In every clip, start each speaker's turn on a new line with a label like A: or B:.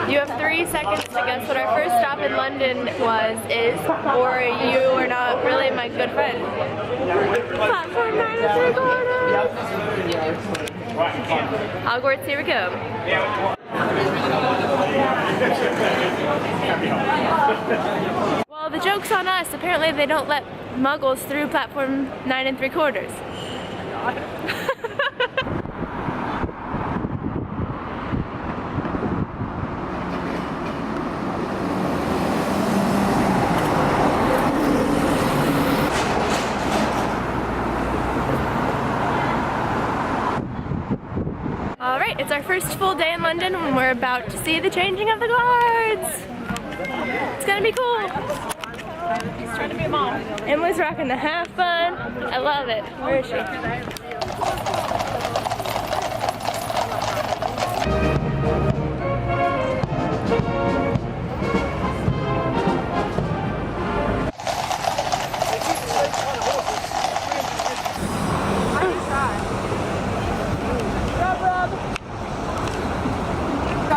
A: You have 3 seconds to guess what our first stop in London is, or you are not really my good friend. Platform 9 3/4. Hogwarts, here we go. Well, the joke's on us. Apparently they don't let muggles through platform 9 3/4. Alright, it's our first full day in London and we're about to see the changing of the guards. It's gonna be cool.
B: He's trying to be a mom.
A: Emily's rocking the half bun. I love it. Where is she?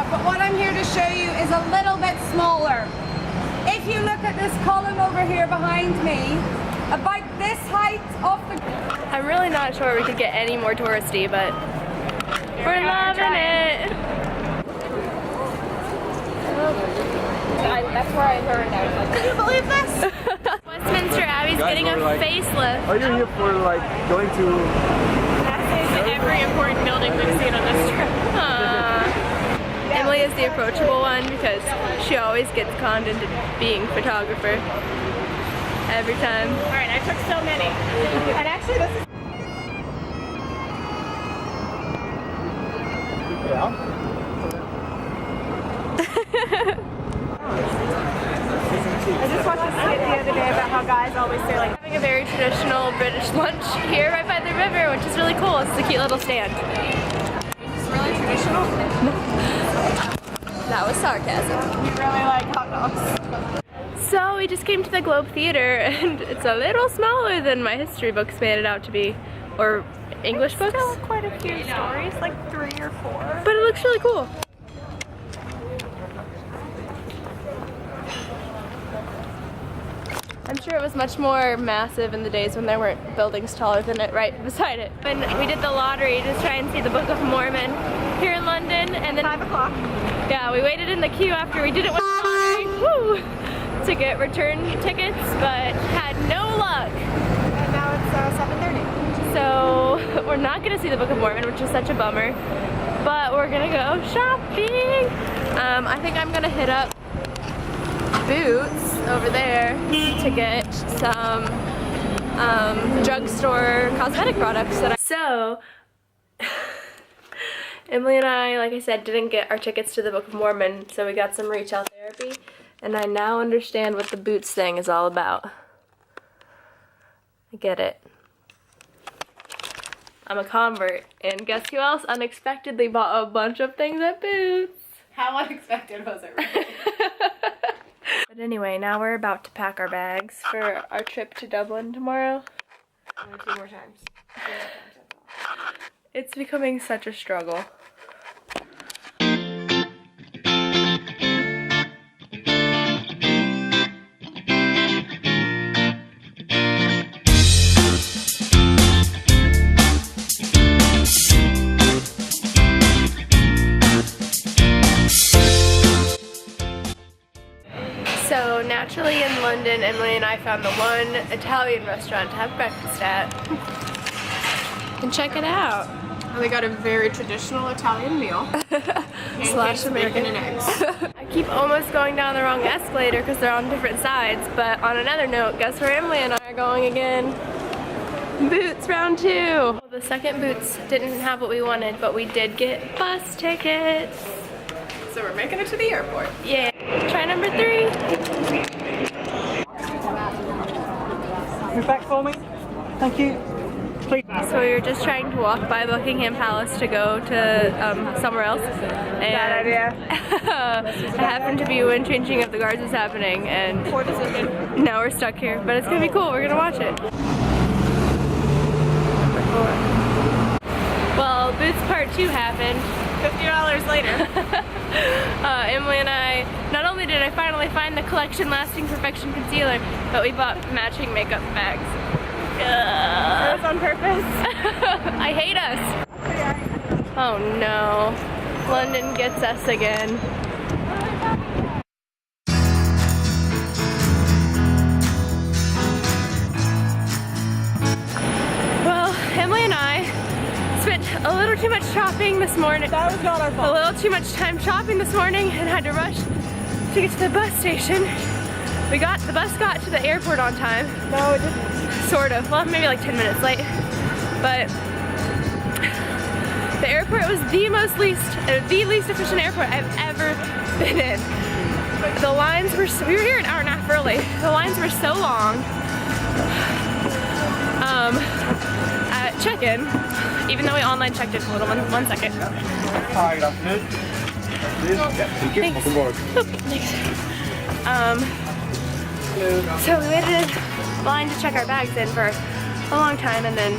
B: But what I'm here to show you is a little bit smaller. If you look at this column over here behind me, about this height off the...
A: I'm really not sure we could get any more touristy, but we're loving it.
B: That's where I learned that. Can you believe this?
A: Westminster Abbey's getting a facelift.
C: Are you here for like going to...
B: That is every important building we've seen on this trip.
A: Emily is the approachable one because she always gets conned into being photographer. Every time.
B: Alright, I took so many. And actually this is... I just watched a skit the other day about how guys always say like
A: Having a very traditional British lunch here right by the river, which is really cool. It's a cute little stand.
B: it's really traditional.
A: That was sarcasm.
B: You really like hot dogs.
A: So we just came to the Globe Theater and it's a little smaller than my history books made it out to be. Or English books.
B: Still quite a few stories, like 3 or 4.
A: But it looks really cool. I'm sure it was much more massive in the days when there weren't buildings taller than it right beside it. When we did the lottery to try and see the Book of Mormon here in London, and then
B: 5 o'clock.
A: yeah, we waited in the queue after we did it with the lottery, woo, to get return tickets, but had no luck.
B: And now it's 7:30.
A: So we're not gonna see the Book of Mormon, which is such a bummer, but we're gonna go shopping. I think I'm gonna hit up Boots over there to get some drugstore cosmetic products that So Emily and I, like I said, didn't get our tickets to the Book of Mormon, so we got some retail therapy, and I now understand what the Boots thing is all about. I get it. I'm a convert, and guess who else unexpectedly bought a bunch of things at Boots?
B: How unexpected was it, really?
A: But anyway, now we're about to pack our bags for our trip to Dublin tomorrow.
B: 2 more times.
A: It's becoming such a struggle. So naturally in London, Emily and I found the one Italian restaurant to have breakfast at. And check it out.
B: We got a very traditional Italian meal.
A: Slash American
B: bacon and eggs.
A: I keep almost going down the wrong escalator because they're on different sides, but on another note, guess where Emily and I are going again? Boots round 2. Well, the second Boots didn't have what we wanted, but we did get bus tickets.
B: So we're making it to the airport.
A: Yeah. Try number 3.
C: Move back for me. Thank you. Please.
A: So we were just trying to walk by Buckingham Palace to go to somewhere else. And
B: Bad idea.
A: it happened to be when changing of the guards was happening, and
B: Poor decision.
A: now we're stuck here. But it's gonna be cool. We're gonna watch it. Well, Boots Part 2 happened.
B: $50 later.
A: Emily and I, not only did I finally find the Collection Lasting Perfection Concealer, but we bought matching makeup bags.
B: That was on purpose.
A: I hate us. Oh no. London gets us again. Well, Emily and I spent a little too much shopping this morning.
B: That was not our fault.
A: A little too much time shopping this morning and had to rush to get to the bus station. The bus got to the airport on time.
B: No, it didn't.
A: Sort of. Well, maybe like 10 minutes late. But the airport was the least efficient airport I've ever been in. The lines were, we were here an hour and a half early. The lines were so long. At check-in, even though we online checked in. Hold on one second.
D: Hi, good afternoon.
A: Thanks. So we waited in line to check our bags in for a long time, and then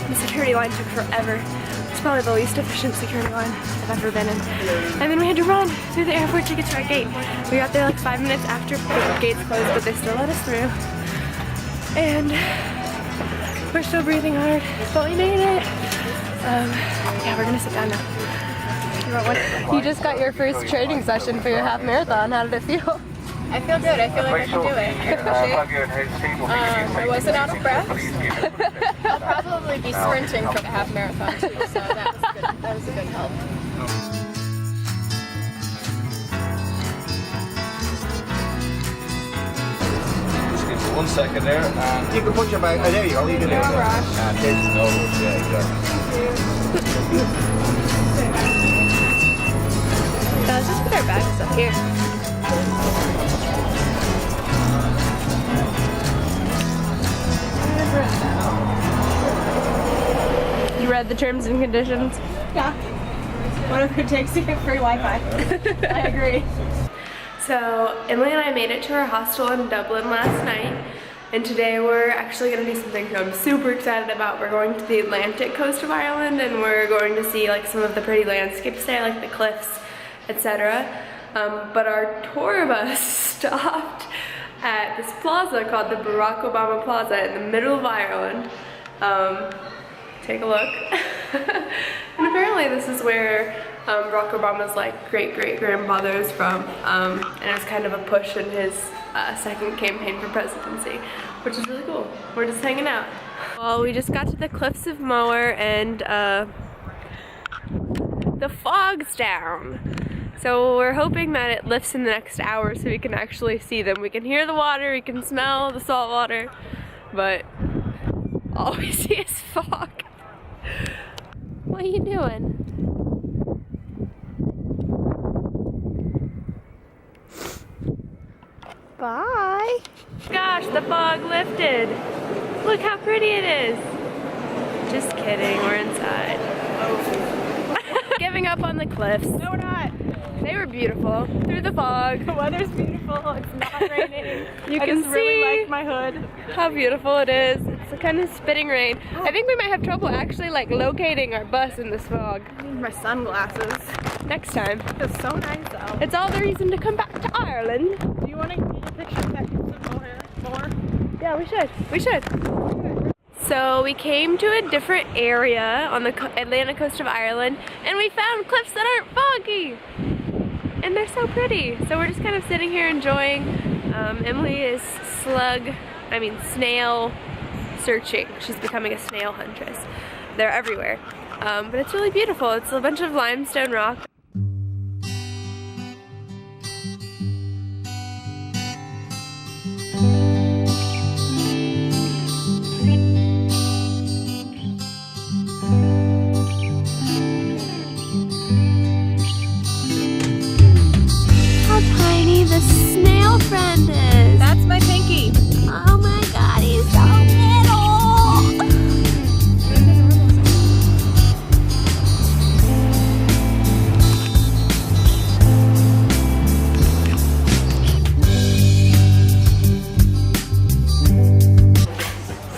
A: the security line took forever. It's probably the least efficient security line I've ever been in. And then we had to run through the airport to get to our gate. We got there like 5 minutes after the gates closed, but they still let us through. And we're still breathing hard, but we made it. Yeah, we're gonna sit down now. You want one? You just got your first training session for your half marathon. How did it feel?
B: I feel good. I feel like I can do it.
A: I wasn't out of breath.
B: I'll probably be sprinting for the half marathon too, so that was good. That was a good help.
D: Just give me 1 second there. You can put your bag. There you go. You can do it.
B: No rush.
D: Take the notes. Yeah, exactly.
A: Let's just put our bags up here. You read the terms and conditions?
B: Yeah. Whatever it takes to get free Wi-Fi. I agree.
A: So Emily and I made it to our hostel in Dublin last night, and today we're actually going to do something I'm super excited about. We're going to the Atlantic coast of Ireland, and we're going to see like some of the pretty landscapes there, like the cliffs, etc. But our tour bus stopped at this plaza called the Barack Obama Plaza in the middle of Ireland. Take a look. And apparently this is where Barack Obama's like great-great-grandfather is from, and it was kind of a push in his second campaign for presidency, which is really cool. We're just hanging out. Well, we just got to the cliffs of Moher, and the fog's down. So we're hoping that it lifts in the next hour so we can actually see them. We can hear the water, we can smell the salt water, but all we see is fog. What are you doing? Bye. Gosh, the fog lifted. Look how pretty it is. Just kidding, we're inside. Giving up on the cliffs.
B: No, we're not.
A: They were beautiful through the fog.
B: The weather's beautiful. It's not raining.
A: You
B: I
A: can
B: just
A: see
B: really like my hood.
A: how beautiful it is. It's a kind of spitting rain. I think we might have trouble actually like locating our bus in this fog.
B: I need my sunglasses.
A: Next time.
B: It's so nice though.
A: It's all the reason to come back to Ireland.
B: Do you want to get a picture of that more?
A: Yeah, we should. We should. So we came to a different area on the Atlantic coast of Ireland, and we found cliffs that aren't foggy. And they're so pretty. So we're just kind of sitting here enjoying. Emily is snail searching. She's becoming a snail huntress. They're everywhere. But it's really beautiful. It's a bunch of limestone rock. The snail friend is.
B: That's my pinky.
A: Oh my god, he's so little.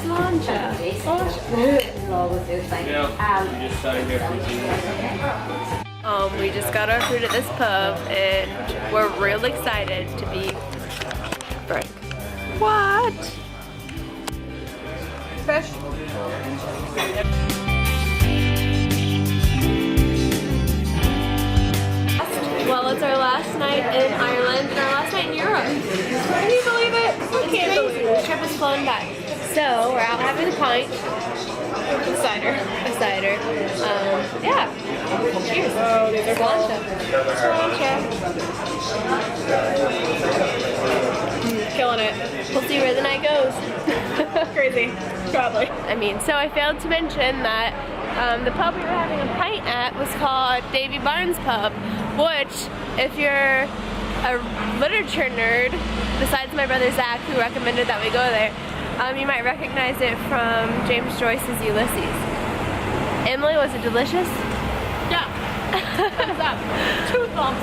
A: Sláinte. home. We just got our food at this pub and we're real excited to be frank. What?
B: Fish.
A: Well, it's our last night in Ireland and our last night in Europe. Can you believe it? I can't believe it. The trip has flown by. So, we're out having a pint. A cider. A cider. Yeah. Cheers. Oh, these are
B: Killing it.
A: We'll see where the night goes.
B: Crazy. Probably.
A: I mean, so I failed to mention that the pub we were having a pint at was called Davy Barnes Pub, which, if you're a literature nerd, besides my brother Zach, who recommended that we go there, you might recognize it from James Joyce's Ulysses. Emily, was it delicious?
B: Yeah. Thumbs up. 2 thumbs.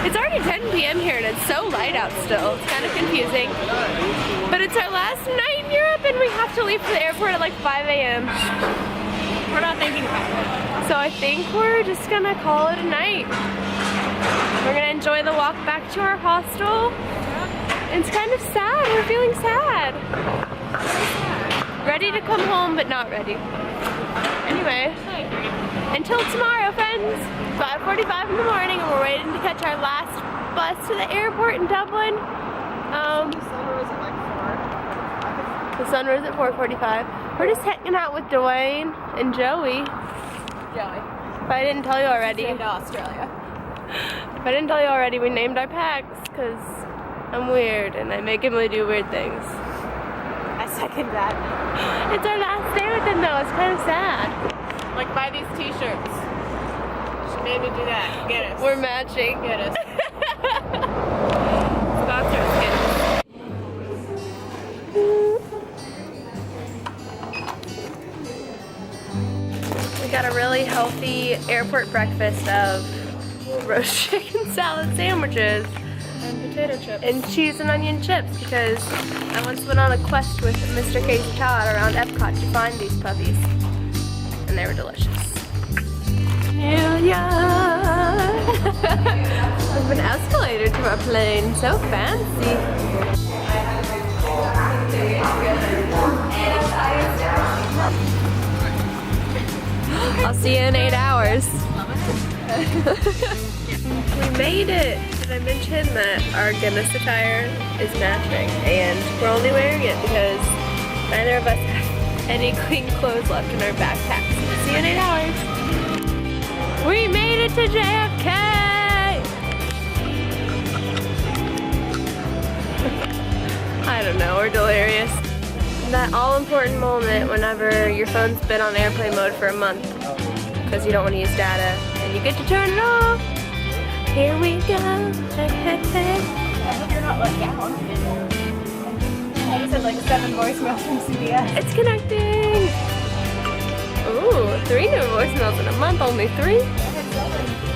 A: It's already 10 p.m. here and it's so light out still. It's kind of confusing. But it's our last night in Europe and we have to leave for the airport at like 5 a.m.
B: We're not thinking about it.
A: So I think we're just gonna call it a night. We're gonna enjoy the walk back to our hostel. It's kind of sad. We're feeling sad. Ready to come home, but not ready. Anyway, until tomorrow, friends. 5:45 in the morning, and we're waiting to catch our last bus to the airport in Dublin. The sun rose at 4:45. We're just hanging out with Dwayne and Joey.
B: Joey.
A: If I didn't tell you already.
B: Into Australia.
A: If I didn't tell you already, we named our packs because I'm weird and I make Emily do weird things.
B: I second that.
A: It's our last day with them though, it's kind of sad.
B: Like, buy these t-shirts. She made me do that. Get us.
A: We're matching.
B: Get us.
A: Sponsors, get us. We got a really healthy airport breakfast of roast chicken salad sandwiches
B: And potato chips.
A: and cheese and onion chips because I once went on a quest with Mr. Casey Todd around Epcot to find these puppies and they were delicious. Yeah. There's an escalator to our plane, so fancy. I'll see you in 8 hours. We made it! Did I mention that our Guinness attire is matching? And we're only wearing it because neither of us have any clean clothes left in our backpacks. See you in 8 hours. We made it to JFK! I don't know, we're delirious. That all-important moment whenever your phone's been on airplane mode for a month because you don't want to use data and you get to turn it off. Here we go. Hey, hey, hey.
B: I hope you're not let down. I just had like 7 voicemails from CBS.
A: It's connecting. Ooh, 3 new voicemails in a month, only 3?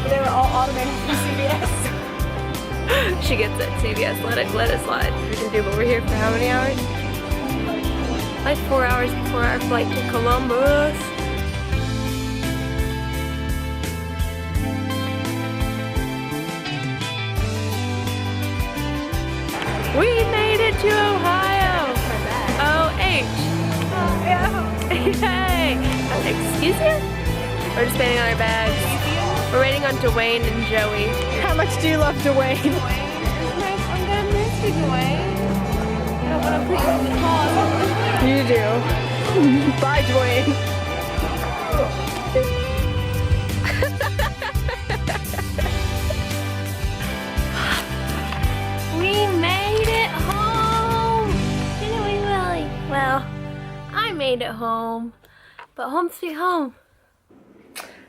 B: They were all automated from CBS.
A: She gets it, CBS, let it slide. We can do, but we're here for how many hours? Like 4 hours before our flight to Columbus. We made it to Ohio! O-H! Yay! Excuse me? We're just waiting on our bags. We're waiting on Dwayne and Joey.
B: How much do you love Dwayne?
A: I'm gonna miss you, Dwayne. I don't wanna put you in the car.
B: You do. Bye, Dwayne.
A: We made it home! Didn't we, Willie? Well, I made it home. But home sweet home.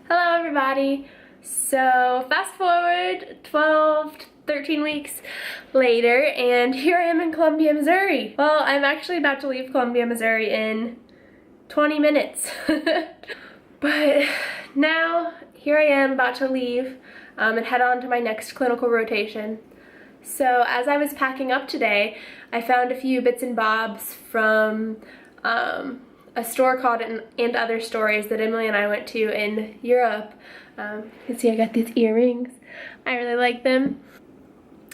A: Hello, everybody. So, fast forward 12, 13 weeks later, and here I am in Columbia, Missouri. Well, I'm actually about to leave Columbia, Missouri in 20 minutes. But now, here I am about to leave and head on to my next clinical rotation. So as I was packing up today, I found a few bits and bobs from a store called And Other Stories that Emily and I went to in Europe. You can see I got these earrings. I really like them.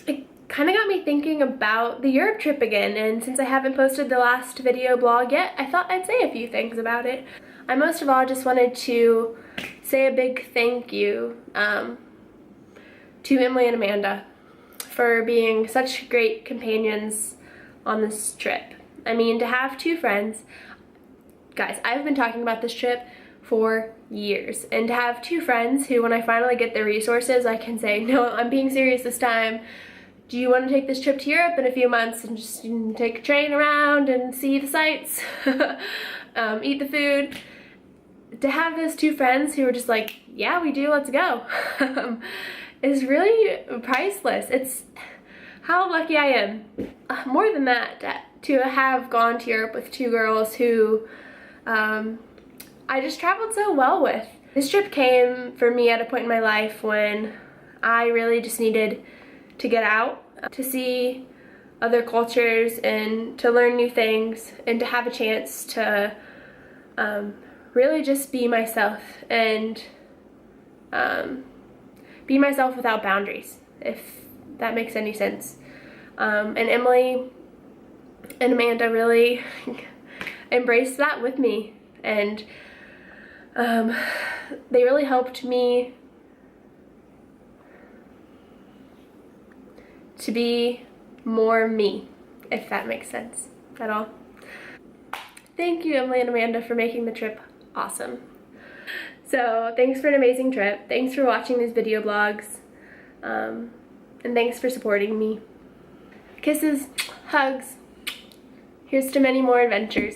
A: It kind of got me thinking about the Europe trip again, and since I haven't posted the last video blog yet, I thought I'd say a few things about it. I most of all just wanted to say a big thank you to Emily and Amanda for being such great companions on this trip. I mean, to have two friends, guys, I've been talking about this trip for years, and to have two friends who, when I finally get the resources, I can say, no, I'm being serious this time. Do you want to take this trip to Europe in a few months and just take a train around and see the sights, eat the food? To have those two friends who are just like, yeah, we do, let's go, is really priceless. It's how lucky I am. More than that, to have gone to Europe with two girls who I just traveled so well with. This trip came for me at a point in my life when I really just needed to get out, to see other cultures and to learn new things, and to have a chance to really just be myself, and be myself without boundaries, if that makes any sense. And Emily and Amanda really embraced that with me, and they really helped me to be more me, if that makes sense at all. Thank you, Emily and Amanda, for making the trip awesome. So thanks for an amazing trip. Thanks for watching these video blogs. And thanks for supporting me. Kisses, hugs. Here's to many more adventures.